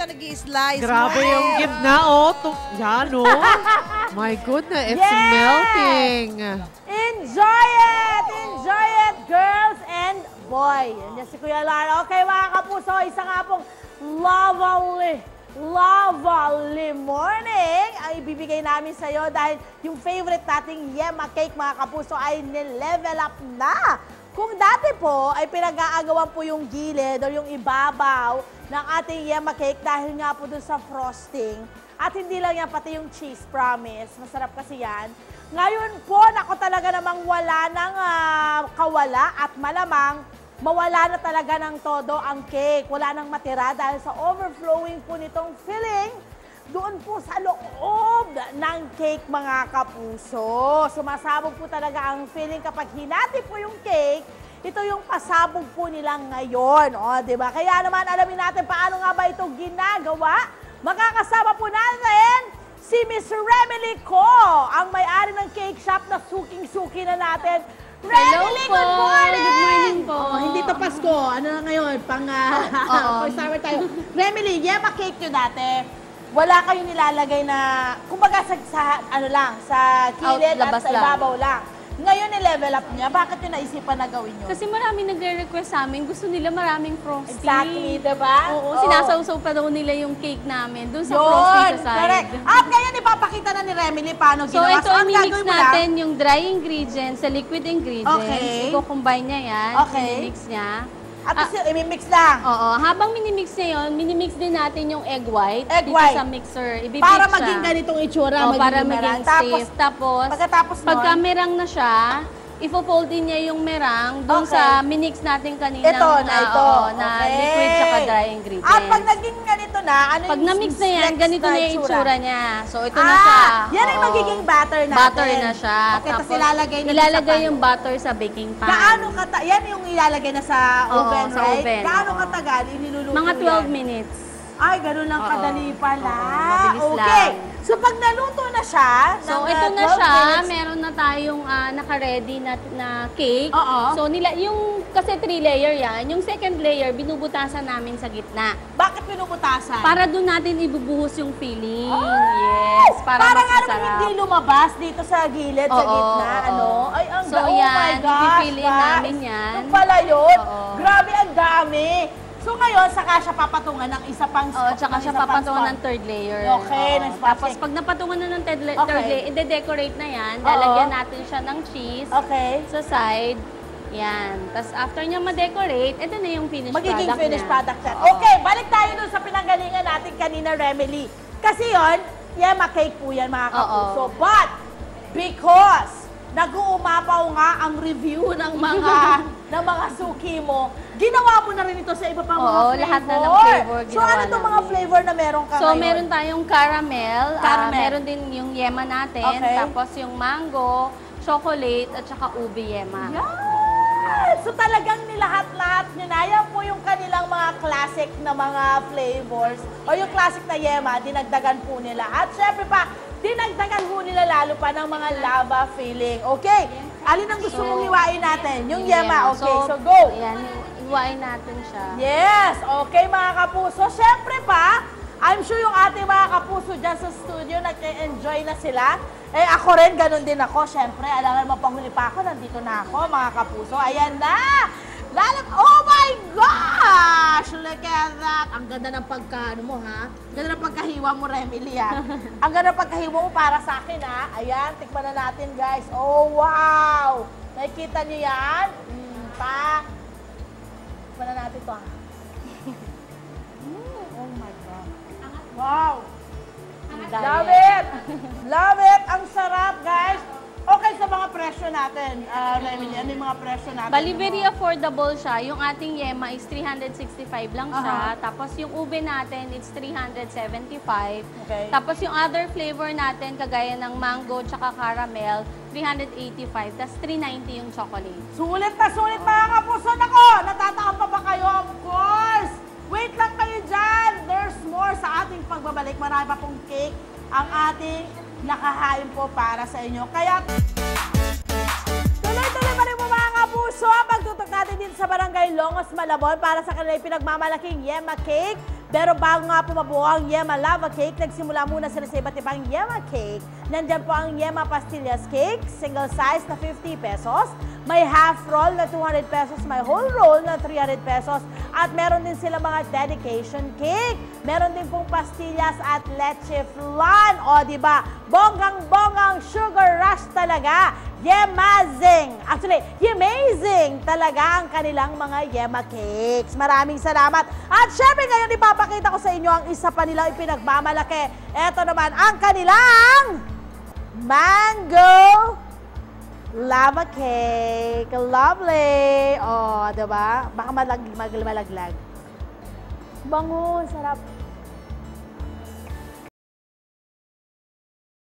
siya nag-i-slice. Grabe yung gift na, Yan, My goodness, it's melting. Enjoy it! Enjoy it, girls and boy. Yan si Kuya Lara. Okay, mga kapuso, isa nga pong lovely morning ang ibibigay namin sa'yo dahil yung favorite nating Yema Cake, mga kapuso, ay nilevel up na. Kung dati po ay pinag-aagawan po yung gilid o yung ibabaw ng ating Yema Cake dahil nga po dun sa frosting. At hindi lang yan, pati yung cheese, promise. Masarap kasi yan. Ngayon po, nako talaga namang wala ng kawala at malamang mawala na talaga ng todo ang cake. Wala nang matira dahil sa overflowing po nitong filling doon po sa loob ng cake, mga kapuso. Sumasabog po talaga ang filling kapag hinati po yung cake. Ito yung pasabog po nila ngayon. O, diba? Kaya naman alamin natin paano nga ba ito ginagawa. Makakasama po natin si Miss Remily Ko, ang may-ari ng cake shop na suking-suki na natin. Remily, good morning! Good morning po. Hindi to Pasko. Ano na ngayon? First summer tayo. Remily, Yema Cake nyo dati. Wala kayong nilalagay na, kumbaga sa kilid at sa ibabaw lang. Ngayon, ni-level up niya. Bakit yung naisipan na gawin yun? Kasi maraming nagre-request sa amin. Gusto nila maraming frosting. Exactly, diba? Oo, sinasawsaw pa daw nila yung cake namin. Doon sa frosting sa side. Correct. At ngayon, ipapakita na ni Remily paano ginawa. So, ito, imimix natin yung dry ingredients sa liquid ingredients. Okay. Iko-combine niya yan. Okay. Imimix niya. At imimix lang. Oo. Habang minimix niya yun, minimix din natin yung egg white. Dito sa mixer. Ibibig para siya. maging ganitong itsura. Para maging safe. Tapos, pagka merang na siya, ifo-fold din niya yung merang dun sa minix natin kanina na liquid tsaka dry ingredients. At pag naging ganito na, pag na-mix na yan, ganito na yung itsura niya. So, ito na siya. Yan ang magiging batter natin. Butter na siya. Okay, tapos ilalagay yung butter sa baking pan. Yan yung ilalagay na sa oven, sa right? oven. Gaano katagal iniluluto yan? Mga 12 minutes. Ay, gano'n lang kadali pala. Mabilis Okay. lang. So, pag naluto na siya, so, ito na siya. Meron na tayong naka-ready na cake. So, kasi 3-layer yan. Yung second layer, binubutasan namin sa gitna. Bakit binubutasan? Para doon natin ibubuhos yung filling. Yes. Para mas masarap. Hindi lumabas dito sa gilid, sa gitna. Ay, ang so, yan. I-fill-in namin yan. Ito pala yun. Grabe, ang dami. So ngayon, saka siya papatungan ng isa pang spot. Tsaka siya papatungan ng third layer. Okay, tapos pag napatungan na ng third layer, i-decorate na yan. Lalagyan natin siya ng cheese sa side. Yan. Tapos after niya ma-decorate, ito na yung finished product magiging finished niya. product set. Okay, balik tayo dun sa pinanggalingan natin kanina, Remily. Kasi yun, Yema Cake po yan, mga kapuso. But, because nag-uumapaw nga ang review ng mga suki mo, ginawa mo na rin ito sa iba pang mga flavor. Lahat na ng flavor ginawa. So, ano itong mga flavor na meron ka ngayon? Meron tayong caramel. Meron din yung yema natin. Tapos yung mango, chocolate, at saka ube yema. Yes! So, talagang nilahat-lahat nyo na. Yan po yung kanilang mga classic na mga flavors. O yung classic na yema, dinagdagan po nila. At syempre pa, dinagdagan po nila lalo pa ng mga lava filling. Okay? Alin ang gusto mong hiwain natin? Yung yema. Okay, so go! Ayan, hiwain natin siya. Yes! Okay, mga kapuso. Syempre pa, I'm sure yung ating mga kapuso dyan sa studio, nag-enjoy na sila. Ako rin, ganun din ako. Syempre, alam mo, panghuli pa ako, nandito na ako, mga kapuso. Ayan na! Oh my gosh! Look at that! Ang ganda ng pagka, mo ha? Ang ganda ng pagkahiwa mo, Remily, ha? Ang ganda ng pagkahiwa mo para sa akin, ha? Ayan, tikman na natin, guys. Oh, wow! Nakikita niyo yan? Tikman na natin to, ha? Oh my God. Wow! Love it! Love it! Ang sarap, guys! Okay sa mga presyo natin, Remily, ano yung mga presyo natin? Bali, very affordable siya. Yung ating yema is 365 lang siya. Tapos yung ube natin, it's 375. Okay. Tapos yung other flavor natin, kagaya ng mango tsaka caramel, 385. Tapos 390 yung chocolate. Sulit na sulit, mga kapuso. Nako, natatakam pa ba kayo? Of course! Wait lang kayo dyan! There's more sa ating pagbabalik. Marami pa pong cake ang ating nakahain po para sa inyo. Kaya tuloy-tuloy pa rin po, mga kapuso. Pagtutok natin dito sa Barangay Longos, Malabon para sa kanila pinagmamalaking Yema Cake. Pero bago nga po mabuo ang Yema Lava Cake, nagsimula muna sila sa iba't ibang Yema Cake. Nandyan po ang Yema Pastillas Cake, single size na 50 pesos. May half roll na 200 pesos, may whole roll na 300 pesos. At meron din sila mga dedication cake. Meron din pong pastillas at leche flan. O, diba? Bonggang-bonggang sugar rush talaga. Yemazing! Actually, Yemazing talaga ang kanilang mga Yema Cakes. Maraming salamat. At syempre ngayon ipapakita ko sa inyo ang isa pa nilang ipinagmamalaki. Ito naman ang kanilang Mango Lava Cake. Lovely! O, diba? Baka malaglag. Bango, sarap.